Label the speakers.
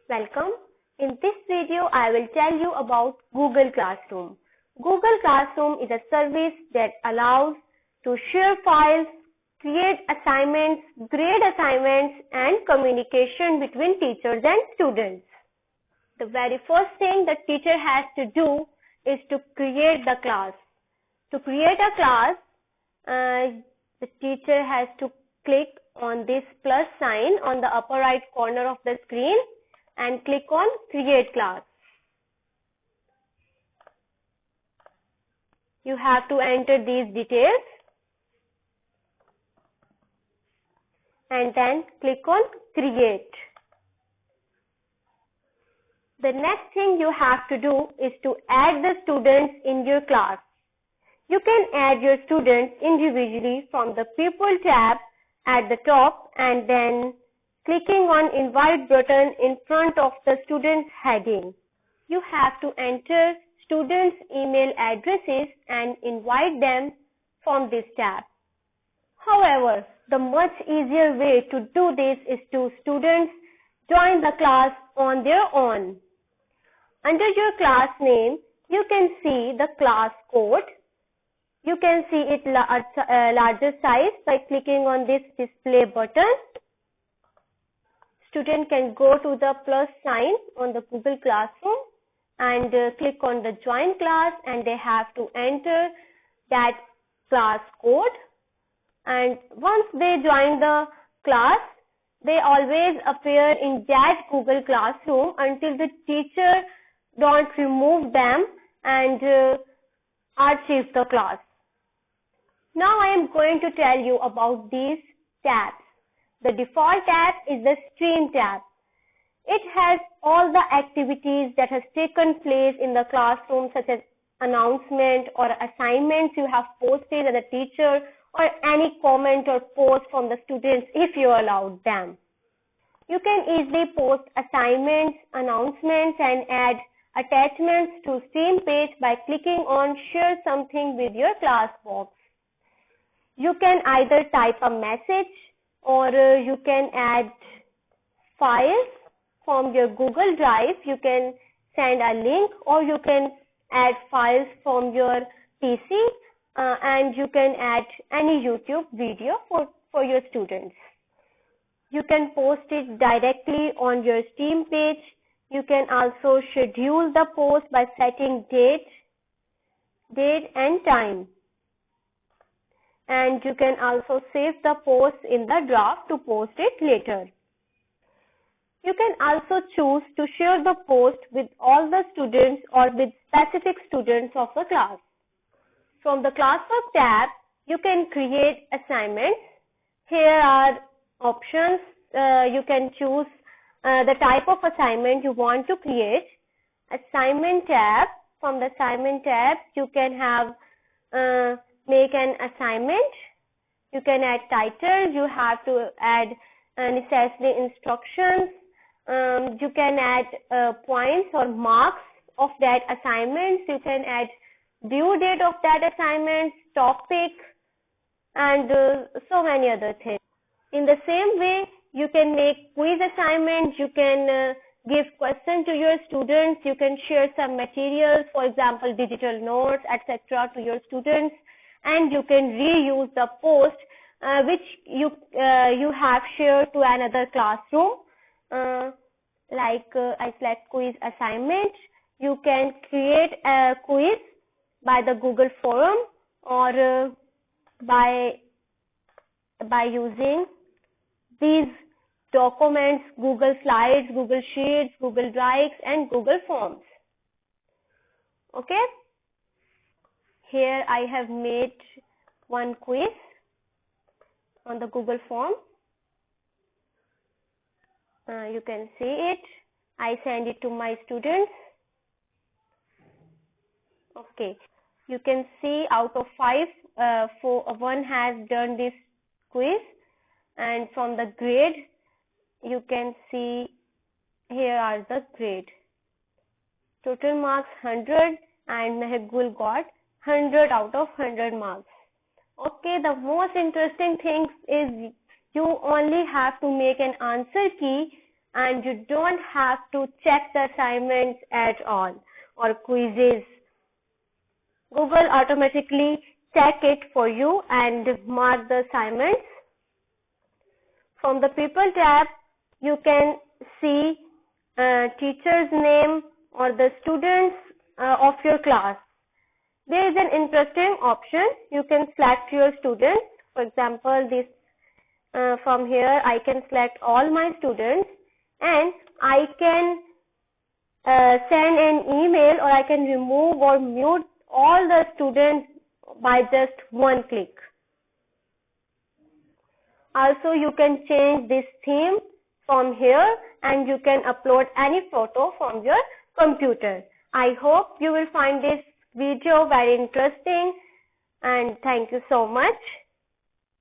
Speaker 1: Welcome. In this video, I will tell you about Google Classroom. Google Classroom is a service that allows to share files, create assignments, grade assignments, and communication between teachers and students. The very first thing the teacher has to do is to create the class. To create a class, the teacher has to click on this plus sign on the upper right corner of the screen and click on Create Class. You have to enter these details and then click on Create. The next thing you have to do is to add the students in your class. You can add your students individually from the People tab at the top and then clicking on Invite button in front of the students heading. You have to enter students' email addresses and invite them from this tab. However, the much easier way to do this is to students join the class on their own. Under your class name, you can see the class code. You can see it larger size by clicking on this display button. Student can go to the plus sign on the Google Classroom and click on the join class, and they have to enter that class code. And once they join the class, they always appear in that Google Classroom until the teacher don't remove them and archive the class. Now I am going to tell you about these tabs. The default tab is the Stream tab. It has all the activities that has taken place in the classroom, such as announcement or assignments you have posted as a teacher, or any comment or post from the students if you allowed them. You can easily post assignments, announcements, and add attachments to Stream page by clicking on Share Something with your class box. You can either type a message or you can add files from your Google Drive. You can send a link or you can add files from your PC and you can add any YouTube video for your students. You can post it directly on your Stream page. You can also schedule the post by setting date and time. And you can also save the post in the draft to post it later. You can also choose to share the post with all the students or with specific students of the class. From the Classwork tab, you can create assignments. Here are options. You can choose the type of assignment you want to create. Assignment tab. From the Assignment tab, you can have make an assignment. You can add title. You have to add necessary instructions. You can add points or marks of that assignment. You can add due date of that assignment, topic, and so many other things. In the same way, you can make quiz assignments. You can give questions to your students. You can share some materials, for example, digital notes, etc., to your students. And you can reuse the post which you have shared to another classroom. I select quiz assignment. You can create a quiz by the Google forum or by using these documents, Google Slides, Google Sheets, Google Drives, and Google Forms. Okay. Here I have made one quiz on the Google form. You can see it. I send it to my students. Okay. You can see out of 5, 1 has done this quiz, and from the grade, you can see here are the grade. Total marks 100 and Mehgul got 100 out of 100 marks. Okay, the most interesting thing is you only have to make an answer key and you don't have to check the assignments at all or quizzes. Google automatically check it for you and mark the assignments. From the People tab, you can see teacher's name or the students of your class. There is an interesting option. You can select your students. For example, this from here I can select all my students, and I can send an email, or I can remove or mute all the students by just one click. Also, you can change this theme from here, and you can upload any photo from your computer. I hope you will find this video very interesting, and thank you so much.